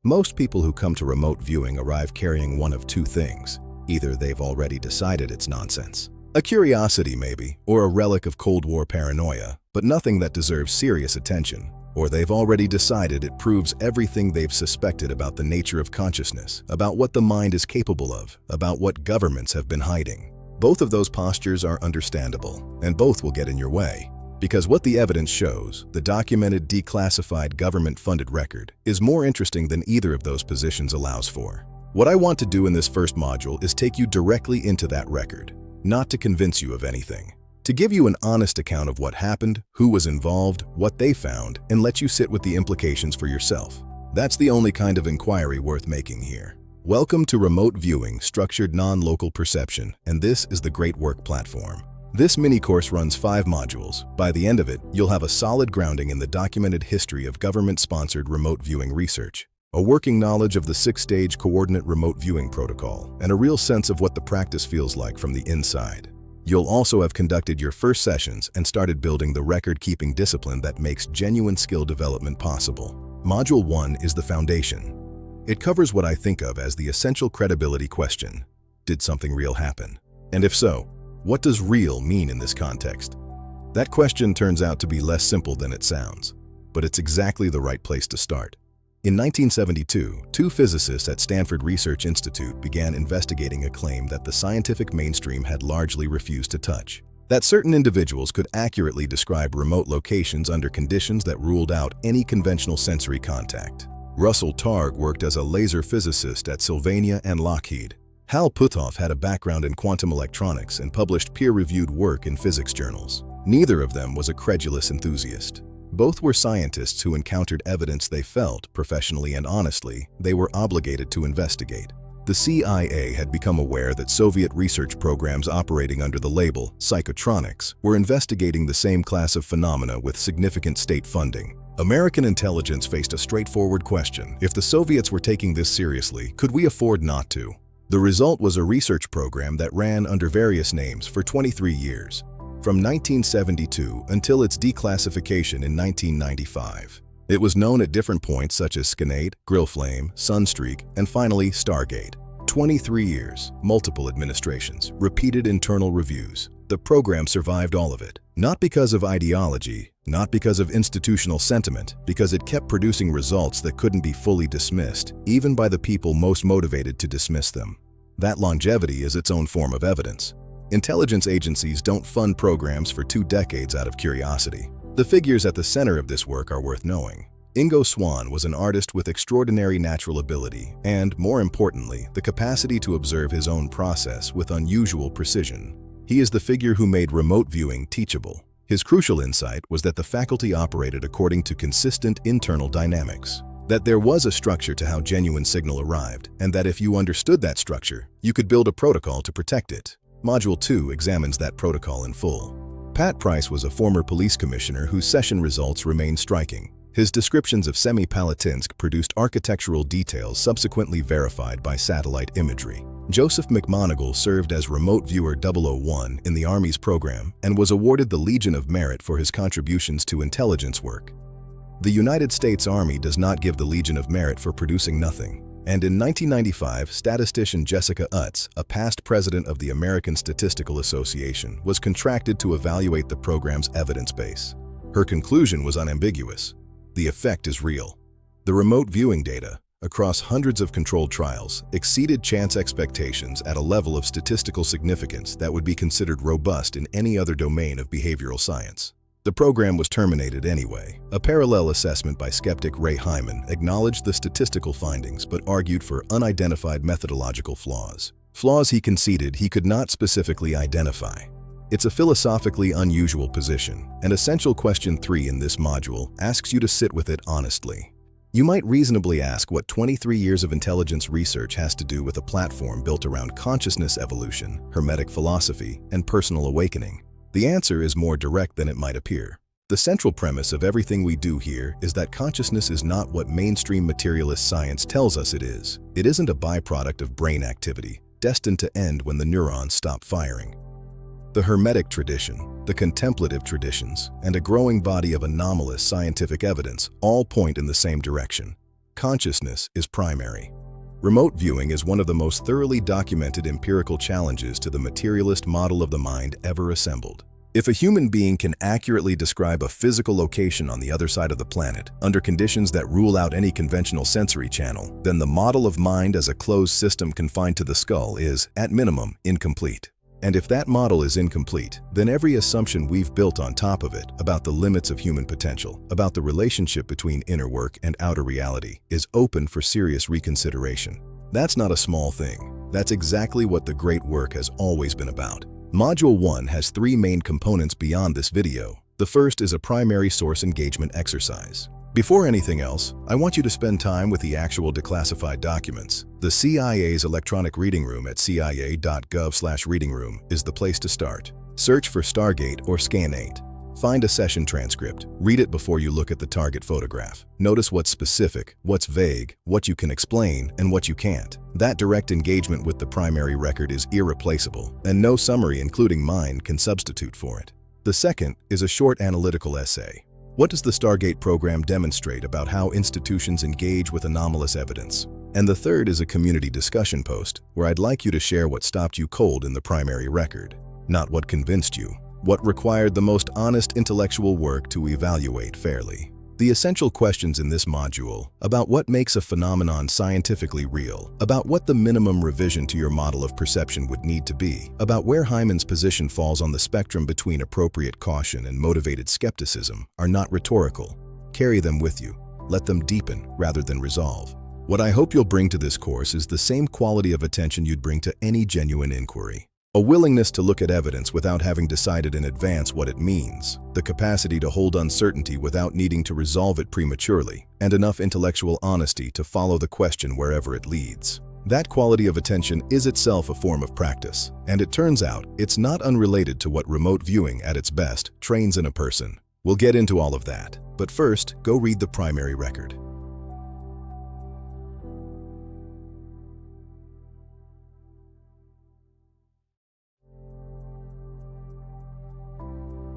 Most people who come to remote viewing arrive carrying one of two things. Either they've already decided it's nonsense, a curiosity maybe, or a relic of Cold War paranoia, but nothing that deserves serious attention. Or they've already decided it proves everything they've suspected about the nature of consciousness, about what the mind is capable of, about what governments have been hiding. Both of those postures are understandable, and both will get in your way. Because what the evidence shows, the documented, declassified, government-funded record, is more interesting than either of those positions allows for. What I want to do in this first module is take you directly into that record, not to convince you of anything. To give you an honest account of what happened, who was involved, what they found, and let you sit with the implications for yourself. That's the only kind of inquiry worth making here. Welcome to Remote Viewing, Structured Non-Local Perception, and this is the Great Work Platform. This mini-course runs 5 modules. By the end of it, you'll have a solid grounding in the documented history of government-sponsored remote viewing research, a working knowledge of the 6-stage coordinate remote viewing protocol, and a real sense of what the practice feels like from the inside. You'll also have conducted your first sessions and started building the record-keeping discipline that makes genuine skill development possible. Module 1 is the foundation. It covers what I think of as the essential credibility question. Did something real happen? And if so, what does real mean in this context? That question turns out to be less simple than it sounds, but it's exactly the right place to start. In 1972, 2 physicists at Stanford Research Institute began investigating a claim that the scientific mainstream had largely refused to touch. That certain individuals could accurately describe remote locations under conditions that ruled out any conventional sensory contact. Russell Targ worked as a laser physicist at Sylvania and Lockheed. Hal Puthoff had a background in quantum electronics and published peer-reviewed work in physics journals. Neither of them was a credulous enthusiast. Both were scientists who encountered evidence they felt, professionally and honestly, they were obligated to investigate. The CIA had become aware that Soviet research programs operating under the label psychotronics were investigating the same class of phenomena with significant state funding. American intelligence faced a straightforward question. If the Soviets were taking this seriously, could we afford not to? The result was a research program that ran under various names for 23 years. From 1972 until its declassification in 1995. It was known at different points such as Scanate, Grillflame, Sunstreak, and finally Stargate. 23 years, multiple administrations, repeated internal reviews. The program survived all of it. Not because of ideology, not because of institutional sentiment, because it kept producing results that couldn't be fully dismissed, even by the people most motivated to dismiss them. That longevity is its own form of evidence. Intelligence agencies don't fund programs for 2 decades out of curiosity. The figures at the center of this work are worth knowing. Ingo Swann was an artist with extraordinary natural ability and, more importantly, the capacity to observe his own process with unusual precision. He is the figure who made remote viewing teachable. His crucial insight was that the faculty operated according to consistent internal dynamics, that there was a structure to how genuine signal arrived, and that if you understood that structure, you could build a protocol to protect it. Module 2 examines that protocol in full. Pat Price was a former police commissioner whose session results remain striking. His descriptions of Semipalatinsk produced architectural details subsequently verified by satellite imagery. Joseph McMoneagle served as Remote Viewer 001 in the Army's program and was awarded the Legion of Merit for his contributions to intelligence work. The United States Army does not give the Legion of Merit for producing nothing. And in 1995, statistician Jessica Utz, a past president of the American Statistical Association, was contracted to evaluate the program's evidence base. Her conclusion was unambiguous. The effect is real. The remote viewing data, across hundreds of controlled trials, exceeded chance expectations at a level of statistical significance that would be considered robust in any other domain of behavioral science. The program was terminated anyway. A parallel assessment by skeptic Ray Hyman acknowledged the statistical findings but argued for unidentified methodological flaws. Flaws he conceded he could not specifically identify. It's a philosophically unusual position, and essential question 3 in this module asks you to sit with it honestly. You might reasonably ask what 23 years of intelligence research has to do with a platform built around consciousness evolution, Hermetic philosophy, and personal awakening. The answer is more direct than it might appear. The central premise of everything we do here is that consciousness is not what mainstream materialist science tells us it is. It isn't a byproduct of brain activity, destined to end when the neurons stop firing. The Hermetic tradition, the contemplative traditions, and a growing body of anomalous scientific evidence all point in the same direction. consciousness is primary. Remote viewing is one of the most thoroughly documented empirical challenges to the materialist model of the mind ever assembled. If a human being can accurately describe a physical location on the other side of the planet, under conditions that rule out any conventional sensory channel, then the model of mind as a closed system confined to the skull is, at minimum, incomplete. And if that model is incomplete, then every assumption we've built on top of it about the limits of human potential, about the relationship between inner work and outer reality, is open for serious reconsideration. That's not a small thing. That's exactly what the great work has always been about. Module 1 has 3 main components beyond this video. The first is a primary source engagement exercise. Before anything else, I want you to spend time with the actual declassified documents. The CIA's electronic reading room at cia.gov/readingroom is the place to start. Search for Stargate or Scan8. Find a session transcript. Read it before you look at the target photograph. Notice what's specific, what's vague, what you can explain, and what you can't. That direct engagement with the primary record is irreplaceable, and no summary, including mine, can substitute for it. The second is a short analytical essay. What does the Stargate program demonstrate about how institutions engage with anomalous evidence? And the third is a community discussion post, where I'd like you to share what stopped you cold in the primary record. Not what convinced you. What required the most honest intellectual work to evaluate fairly. The essential questions in this module about what makes a phenomenon scientifically real, about what the minimum revision to your model of perception would need to be, about where Hyman's position falls on the spectrum between appropriate caution and motivated skepticism, are not rhetorical. Carry them with you. Let them deepen rather than resolve. What I hope you'll bring to this course is the same quality of attention you'd bring to any genuine inquiry. A willingness to look at evidence without having decided in advance what it means, the capacity to hold uncertainty without needing to resolve it prematurely, and enough intellectual honesty to follow the question wherever it leads. That quality of attention is itself a form of practice, and it turns out it's not unrelated to what remote viewing at its best trains in a person. We'll get into all of that, but first, go read the primary record.